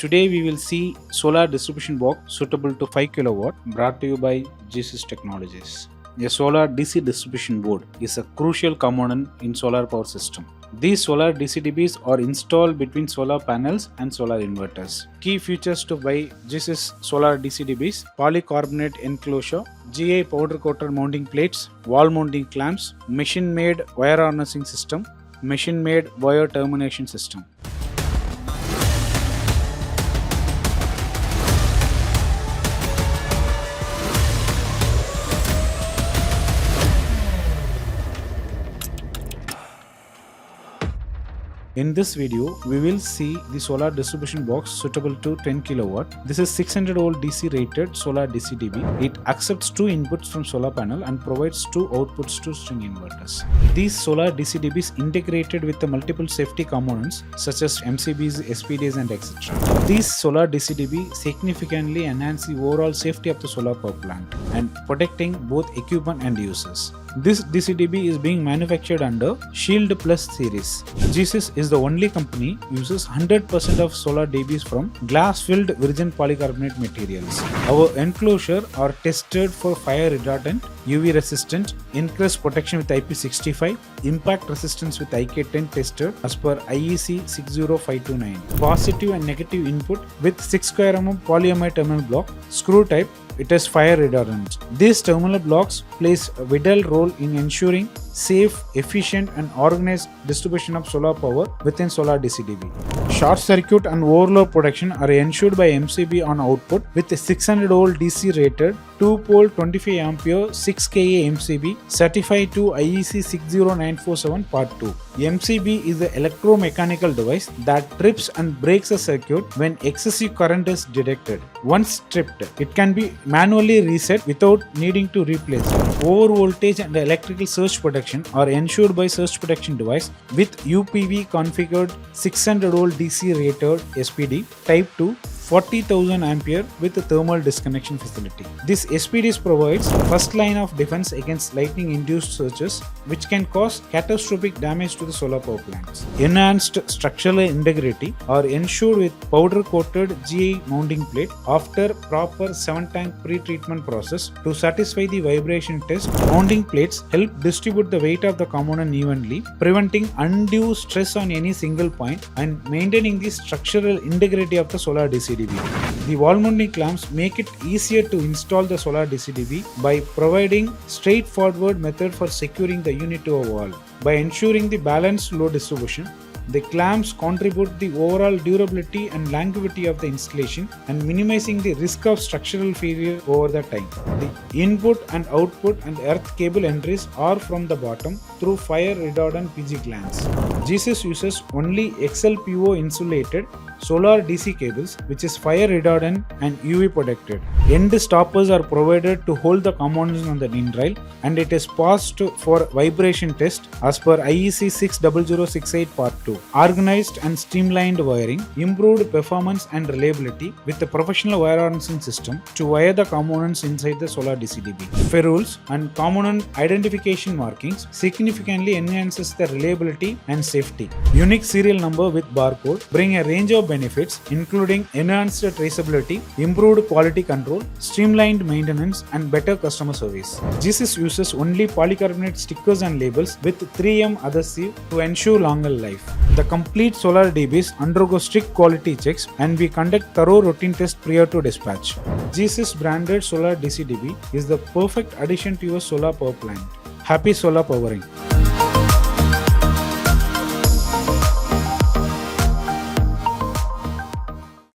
Today we will see solar distribution box suitable to 5 kW brought to you by GEESYS Technologies. A solar DC distribution board is a crucial component in solar power system. These solar DCDBs are installed between solar panels and solar inverters. Key features to buy GEESYS solar DCDBs: polycarbonate enclosure, GA powder coated mounting plates, wall mounting clamps, machine made wire harnessing system, machine made wire termination system. In this video, we will see the solar distribution box suitable to 10 kW. This is 600 volt DC rated solar DCDB. It accepts 2 inputs from solar panel and provides 2 outputs to string inverters. These solar DCDBs integrated with the multiple safety components such as MCBs, SPDs and etc. These solar DCDB significantly enhance the overall safety of the solar power plant and protecting both equipment and users. This DCDB is being manufactured under Shield Plus series. GEESYS is the only company uses 100% of solar DBs from glass-filled virgin polycarbonate materials. Our enclosure are tested for fire retardant, UV resistant, increased protection with IP65, impact resistance with IK10 tested as per IEC 60529. Positive and negative input with 6 square mm polyamide terminal block, screw type. It is fire retardant. These terminal blocks plays a vital role in ensuring safe, efficient and organized distribution of solar power within solar DCDB. Short circuit and overload protection are ensured by MCB on output with a 600 volt DC rated 2-pole 25 ampere 6 Ka MCB certified to IEC 60947 Part 2. MCB is an electromechanical device that trips and breaks a circuit when excessive current is detected. Once tripped, it can be manually reset without needing to replace it. Over voltage and electrical surge protection are ensured by surge protection device with UPV configured 600 volt DC rated SPD Type 2 40,000 ampere with a thermal disconnection facility. This SPDs provides first line of defense against lightning induced surges which can cause catastrophic damage to the solar power plants. Enhanced structural integrity are ensured with powder coated GA mounting plate after proper 7-tank pre-treatment process to satisfy the vibration test. Mounting plates help distribute the weight of the component evenly, preventing undue stress on any single point and maintaining the structural integrity of the solar DCDB. The wall mounting clamps make it easier to install the solar DCDB by providing straightforward method for securing the unit to a wall. By ensuring the balanced load distribution, the clamps contribute the overall durability and longevity of the installation and minimizing the risk of structural failure over the time. The input and output and earth cable entries are from the bottom through fire retardant PG glands. GEESYS uses only XLPO insulated solar DC cables which is fire retardant and UV protected. End stoppers are provided to hold the components on the DIN rail and it is passed for vibration test as per IEC 60068 Part 2. Organized and streamlined wiring, improved performance and reliability with a professional wire harnessing system to wire the components inside the solar DCDB. Ferrules and component identification markings significantly enhances the reliability and safety. Unique serial number with barcode bring a range of benefits including enhanced traceability, improved quality control, streamlined maintenance and better customer service. GEESYS uses only polycarbonate stickers and labels with 3M adhesive to ensure longer life. The complete solar DBs undergo strict quality checks and we conduct thorough routine tests prior to dispatch. GEESYS branded solar DCDB is the perfect addition to your solar power plant. Happy solar powering!